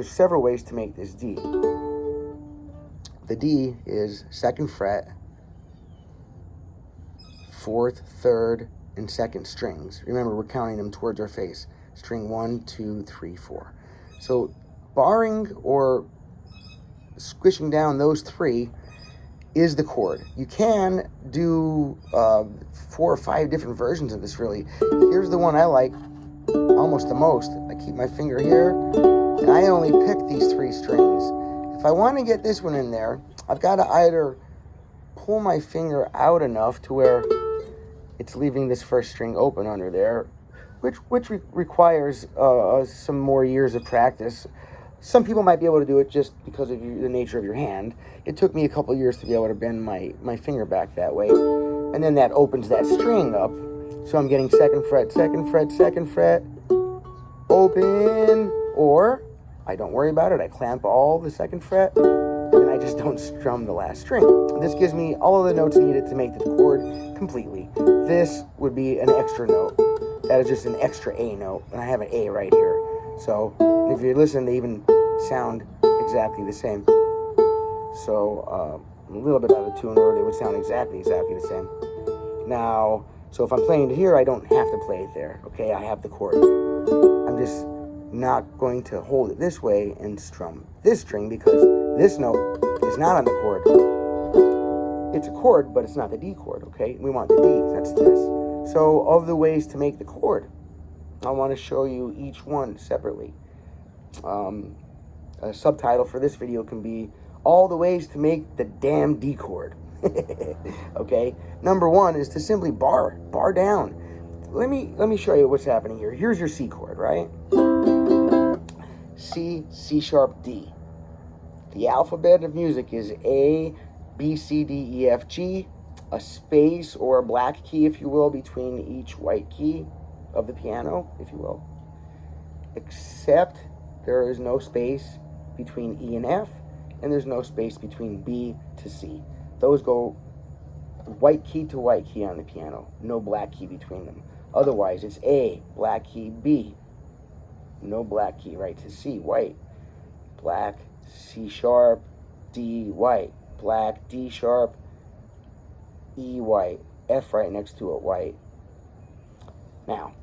There's several ways to make this D. The D is 2nd fret, 4th, 3rd, and 2nd strings. Remember, we're counting them towards our face. String 1, 2, 3, 4. So barring or squishing down those 3 is the chord. You can do 4 or 5 different versions of this, really. Here's the one I like almost the most. I keep my finger here, and I only pick these 3 strings. If I want to get this one in there, I've got to either pull my finger out enough to where it's leaving this 1st string open under there, which requires some more years of practice. Some people might be able to do it just because of the nature of your hand. It took me a couple years to be able to bend my finger back that way. And then that opens that string up. So I'm getting 2nd fret, 2nd fret, 2nd fret, open, or I don't worry about it. I clamp all the 2nd fret, and then I just don't strum the last string. This gives me all of the notes needed to make the chord completely. This would be an extra note. That is just an extra A note, and I have an A right here. So if you listen, they even sound exactly the same. So a little bit out of tune, or they would sound exactly the same. Now, so if I'm playing it here, I don't have to play it there. Okay, I have the chord. I'm just not going to hold it this way and strum this string because this note is not on the chord. It's a chord, but it's not the D chord, okay? We want the D, that's this. So of the ways to make the chord, I want to show you each one separately. A subtitle for this video can be all the ways to make the damn D chord. Okay, number 1 is to simply bar down. Let me show you what's happening here. Here's your C chord, right? C, C sharp, D. The alphabet of music is A, B, C, D, E, F, G. A space or a black key, if you will, between each white key of the piano, if you will. Except there is no space between E and F, and there's no space between B to C. Those go white key to white key on the piano, no black key between them. Otherwise, it's A, black key, B, no black key, right to C, white, black, C sharp, D, white, black, D sharp, E, white, F right next to it, white. Now,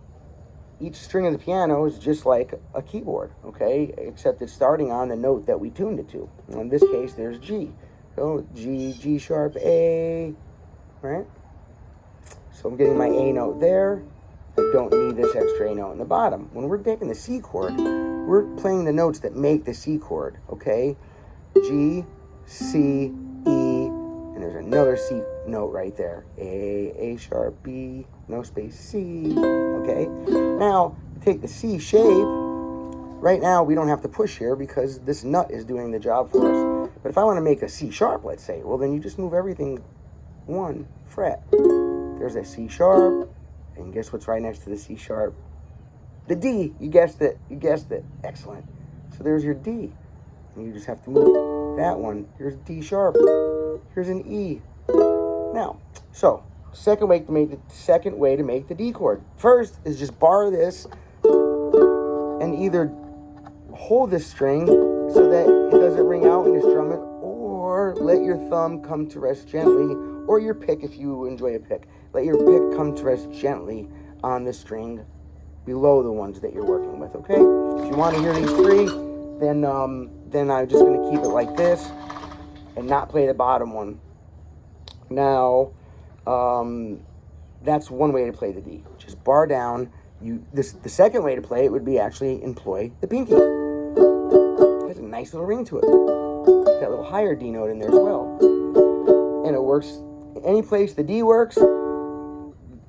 each string of the piano is just like a keyboard, okay? Except it's starting on the note that we tuned it to. In this case, there's G. So G, G sharp, A, right? So I'm getting my A note there. I don't need this extra A note in the bottom. When we're taking the C chord, we're playing the notes that make the C chord, okay? G, C, E, and there's another C note right there. A sharp, B, no space, C, okay? Now, take the C shape. Right now, we don't have to push here because this nut is doing the job for us. But if I want to make a C sharp, let's say, well, then you just move everything 1 fret. There's a C sharp, and guess what's right next to the C sharp? The D. You guessed it. You guessed it. Excellent. So there's your D. And you just have to move that one. Here's D sharp. Here's an E. Now, so second way to make the D chord. First is just bar this and either hold this string so that it doesn't ring out when you strum it, or let your thumb come to rest gently, or your pick if you enjoy a pick. Let your pick come to rest gently on the string below the ones that you're working with, okay? If you want to hear these 3, then I'm just going to keep it like this and not play the bottom one. Now, that's one way to play the D. Just bar down. The second way to play it would be actually employ the pinky. It has a nice little ring to it. That little higher D note in there as well. And it works any place the D works.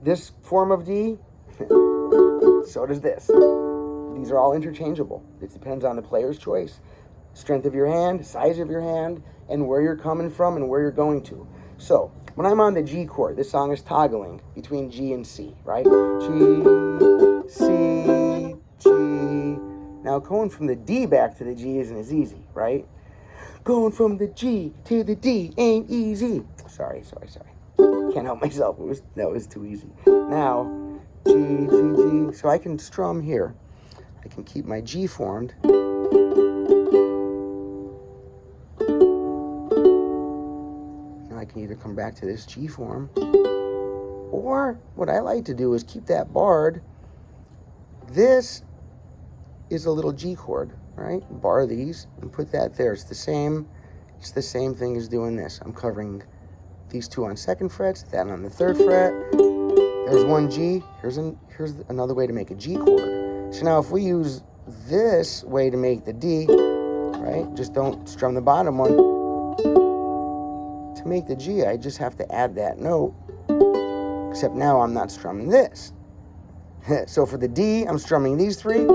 This form of D, so does this. These are all interchangeable. It depends on the player's choice. Strength of your hand, size of your hand, and where you're coming from and where you're going to. So, when I'm on the G chord, this song is toggling between G and C, right? G, C, G. Now, going from the D back to the G isn't as easy, right? Going from the G to the D ain't easy. Sorry. Can't help myself. That was too easy. Now, G, G, G. So I can strum here. I can keep my G formed. can either come back to this G form, or what I like to do is keep that barred. This is a little G chord, right? Bar these and put that there. It's the same thing as doing this. I'm covering these two on second frets, that on the third fret. There's one G. Here's another way to make a G chord. So now if we use this way to make the D, right? Just don't strum the bottom one. To make the G, I just have to add that note, except now I'm not strumming this. So for the D, I'm strumming these three.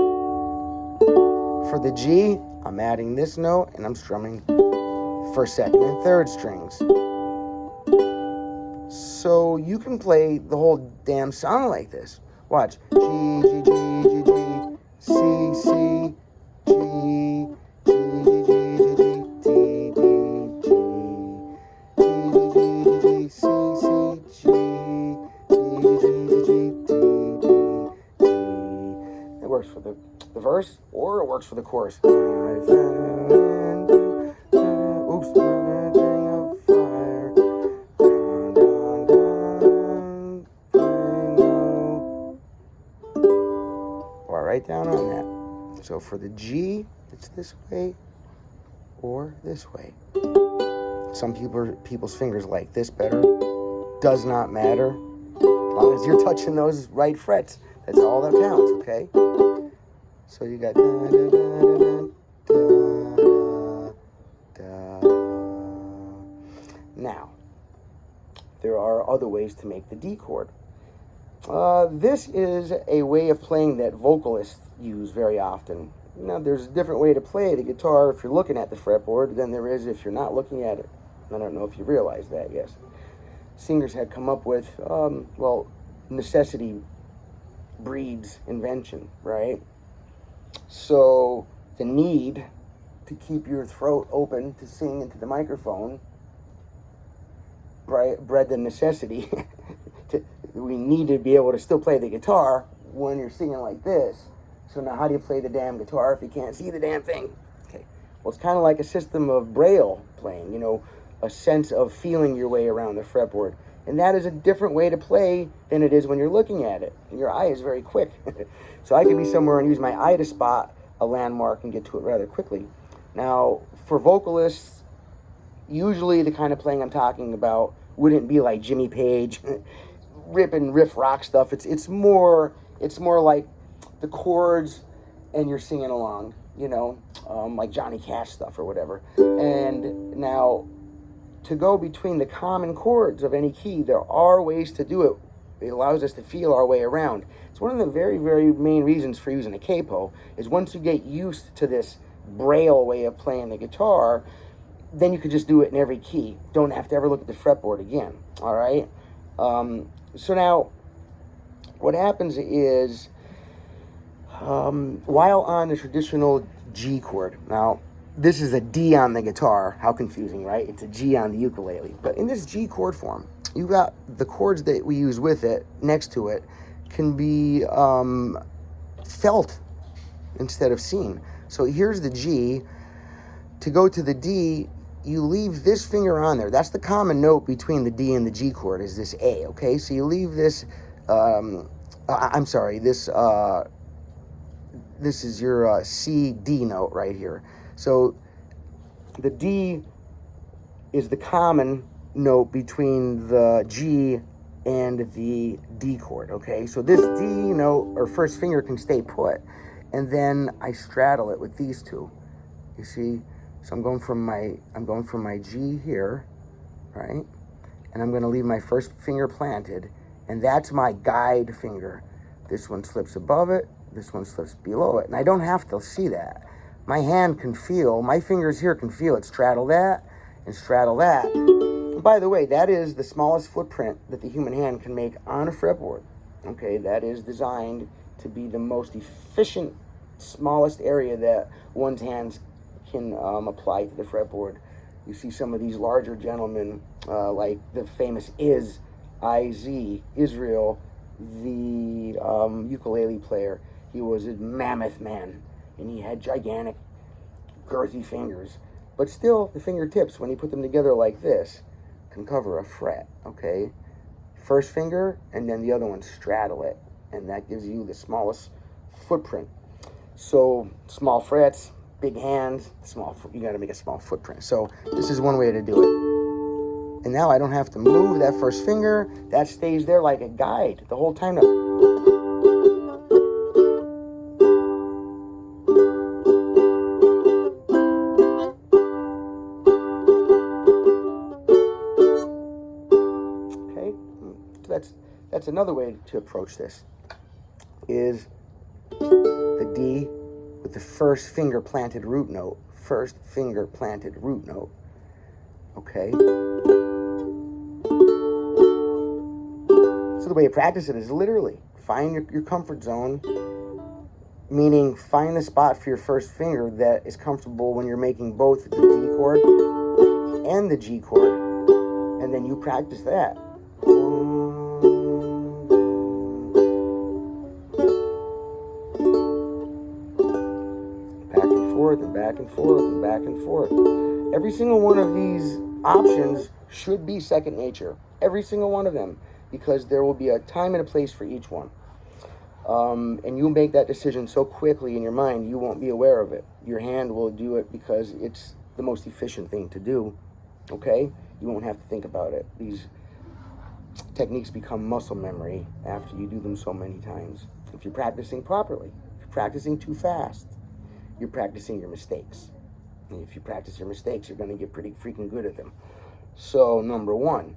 For the G, I'm adding this note, and I'm strumming first, second, and third strings. So you can play the whole damn song like this. Watch. G, G, G, G, G, C, C, G, G, G, G, G, D, D, G, G, G, G, C, C, G, G, G, G, D, D, G. It works for the verse, or it works for the chorus. Oops. Right down on that. So for the G, it's this way or this way. Some people's fingers like this better. Does not matter. As long as you're touching those right frets, that's all that counts, okay? So you got da, da, da, da, da, da. Now, there are other ways to make the D chord. This is a way of playing that vocalists use very often. Now, there's a different way to play the guitar if you're looking at the fretboard than there is if you're not looking at it. I don't know if you realize that, yes. Singers had come up with, well, necessity breeds invention, right? So the need to keep your throat open to sing into the microphone bred the necessity we need to be able to still play the guitar when you're singing like this. So now how do you play the damn guitar if you can't see the damn thing? Okay, well, it's kind of like a system of braille playing, you know, a sense of feeling your way around the fretboard. And that is a different way to play than it is when you're looking at it. And your eye is very quick. So I can be somewhere and use my eye to spot a landmark and get to it rather quickly. Now, for vocalists, usually the kind of playing I'm talking about wouldn't be like Jimmy Page, riff rock stuff. It's more like the chords and you're singing along, you know, like Johnny Cash stuff or whatever. And now, to go between the common chords of any key, there are ways to do it. It allows us to feel our way around. It's one of the very, very main reasons for using a capo, is once you get used to this braille way of playing the guitar, then you could just do it in every key. Don't have to ever look at the fretboard again, all right? So now, what happens is, while on the traditional G chord, now, this is a D on the guitar. How confusing, right? It's a G on the ukulele. But in this G chord form, you got the chords that we use with it, next to it, can be felt instead of seen. So here's the G. To go to the D, you leave this finger on there. That's the common note between the D and the G chord, is this A, okay? So you leave this, this is your C, D note right here. So the D is the common note between the G and the D chord, okay? So this D note, or first finger, can stay put, and then I straddle it with these two. You see? So I'm going from my G here, right? And I'm gonna leave my first finger planted, and that's my guide finger. This one slips above it, this one slips below it, and I don't have to see that. My hand can feel, my fingers here can feel it straddle that and straddle that. And by the way, that is the smallest footprint that the human hand can make on a fretboard. Okay, that is designed to be the most efficient, smallest area that one's hands can apply to the fretboard. You see some of these larger gentlemen, like the famous Israel, the ukulele player. He was a mammoth man, and he had gigantic, girthy fingers. But still, the fingertips, when you put them together like this, can cover a fret, okay? First finger, and then the other one straddle it, and that gives you the smallest footprint. So small frets, big hands, you got to make a small footprint. So this is one way to do it. And now I don't have to move that first finger. That stays there like a guide the whole time. Okay, that's another way to approach this. Is the D with the first finger planted root note. First finger planted root note. Okay. So the way you practice it is literally find your comfort zone, meaning find the spot for your first finger that is comfortable when you're making both the D chord and the G chord, and then you practice that. Back and forth and back and forth and back and forth. Every single one of these options should be second nature. Every single one of them. Because there will be a time and a place for each one. And you'll make that decision so quickly in your mind, you won't be aware of it. Your hand will do it because it's the most efficient thing to do. Okay? You won't have to think about it. These techniques become muscle memory after you do them so many times. If you're practicing properly. If you're practicing too fast, you're practicing your mistakes. And if you practice your mistakes, you're going to get pretty freaking good at them. So, number one,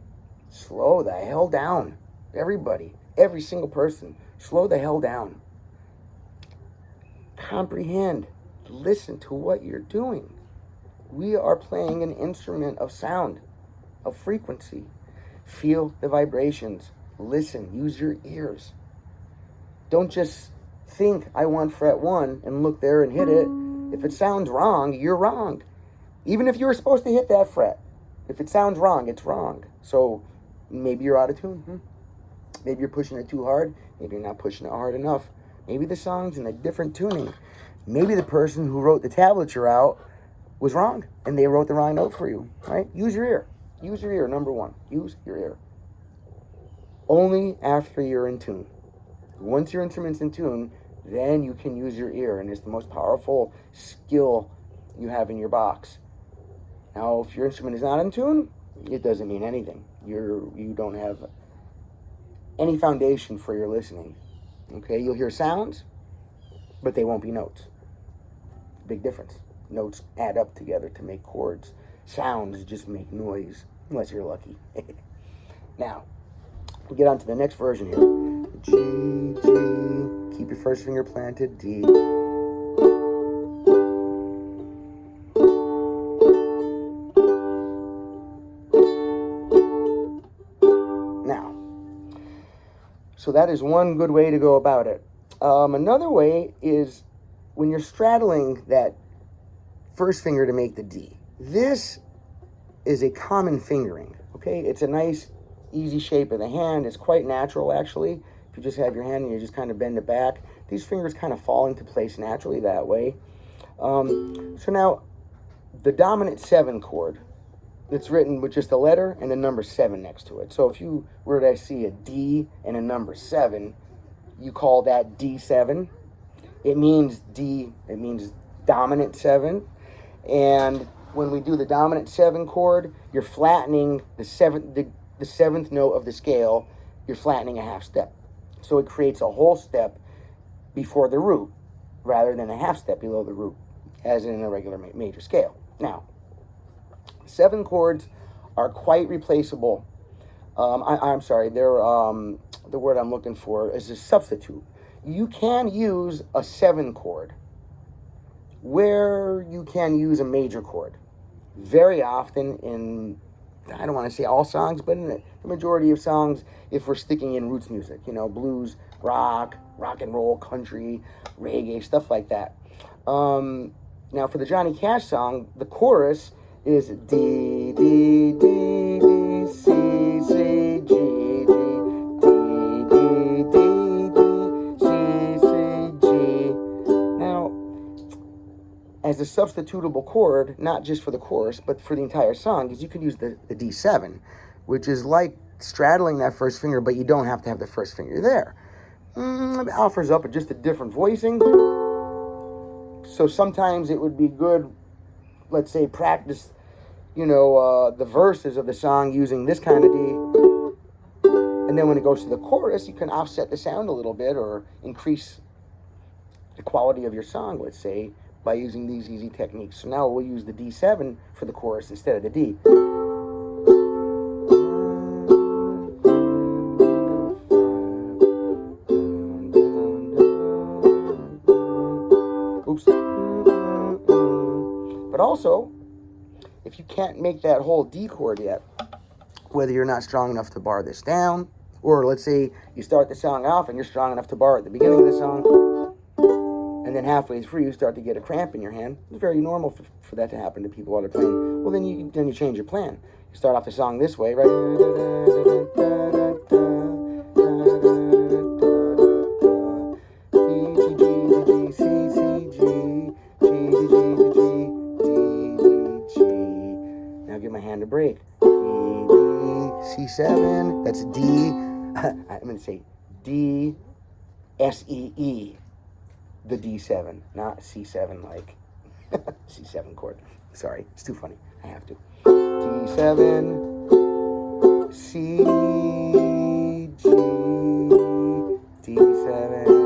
slow the hell down. Everybody, every single person, slow the hell down. Comprehend. Listen to what you're doing. We are playing an instrument of sound, of frequency. Feel the vibrations. Listen. Use your ears. Don't just think, I want fret 1 and look there and hit it. If it sounds wrong, you're wrong. Even if you were supposed to hit that fret. If it sounds wrong, it's wrong. So maybe you're out of tune. Maybe you're pushing it too hard. Maybe you're not pushing it hard enough. Maybe the song's in a different tuning. Maybe the person who wrote the tablature out was wrong and they wrote the wrong note for you, right? Use your ear. Use your ear, number one. Use your ear. Only after you're in tune. Once your instrument's in tune, then you can use your ear, and it's the most powerful skill you have in your box. Now, if your instrument is not in tune, it doesn't mean anything. You don't have any foundation for your listening. Okay, you'll hear sounds, but they won't be notes. Big difference. Notes add up together to make chords. Sounds just make noise, unless you're lucky. Now, we'll get on to the next version here. G, G, keep your first finger planted, D. Now, so that is one good way to go about it. Another way is when you're straddling that first finger to make the D. This is a common fingering, okay? It's a nice, easy shape of the hand. It's quite natural, actually. If you just have your hand and you just kind of bend it back, these fingers kind of fall into place naturally that way. So now, the dominant 7 chord, it's written with just a letter and the number 7 next to it. So if you were to see a D and a number 7, you call that D7. It means dominant 7. And when we do the dominant 7 chord, you're flattening the seventh note of the scale. You're flattening a half step. So it creates a whole step before the root, rather than a half step below the root, as in a regular major scale. Now, 7 chords are quite replaceable. I'm sorry, they're, the word I'm looking for is a substitute. You can use a 7 chord where you can use a major chord. Very often in, I don't want to say all songs, but in the majority of songs, if we're sticking in roots music, you know, blues, rock and roll, country, reggae, stuff like that. Now for the Johnny Cash song, the chorus is D, D, D, D, C, C, G, G, D, D, D, D, C, C, G. Now, as a substitutable chord, not just for the chorus, but for the entire song, is you can use the D7. which is like straddling that first finger, but you don't have to have the first finger there. It offers up just a different voicing. So sometimes it would be good, let's say, practice, the verses of the song using this kind of D. And then when it goes to the chorus, you can offset the sound a little bit or increase the quality of your song, let's say, by using these easy techniques. So now we'll use the D7 for the chorus instead of the D. Oops. But also, if you can't make that whole D chord yet, whether you're not strong enough to bar this down, or let's say you start the song off and you're strong enough to bar at the beginning of the song, and then halfway through you start to get a cramp in your hand. It's very normal for that to happen to people while they're playing. Well, then you change your plan. You start off the song this way, right? Now give my hand a break. C7, that's D. I'm going to say D, S-E-E, the D7, not C7 like C7 chord. Sorry, it's too funny. I have to. D7, C, G, D7.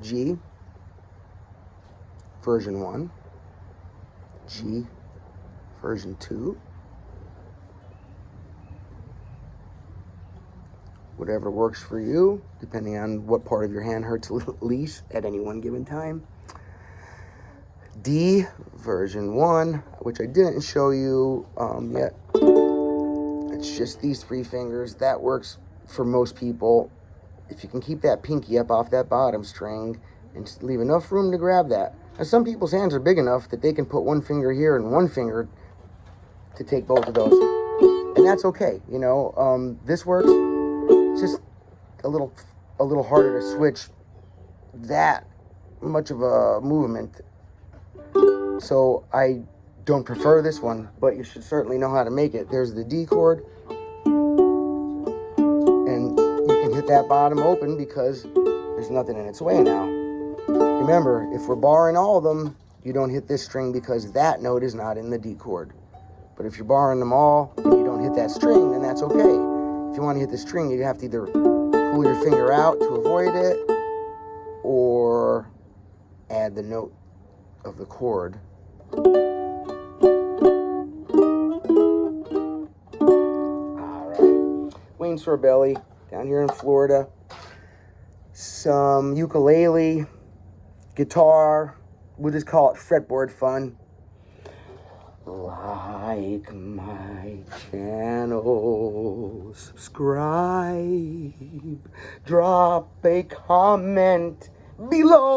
G, version 1, G, version 2, whatever works for you, depending on what part of your hand hurts least at any one given time. D, version 1, which I didn't show you yet. It's just these 3 fingers. That works for most people. If you can keep that pinky up off that bottom string and just leave enough room to grab that. Now, some people's hands are big enough that they can put one finger here and one finger to take both of those. And that's okay, this works. It's just a little harder to switch that much of a movement. So I don't prefer this one, but you should certainly know how to make it. There's the D chord. And you can hit that bottom open because there's nothing in its way now. Remember, if we're barring all of them, you don't hit this string because that note is not in the D chord. But if you're barring them all and you don't hit that string, then that's okay. If you want to hit the string, you have to either pull your finger out to avoid it or add the note of the chord. All right. Wayne Sorbelli, down here in Florida. Some ukulele, guitar, we'll just call it fretboard fun. Like my channel, subscribe, drop a comment below.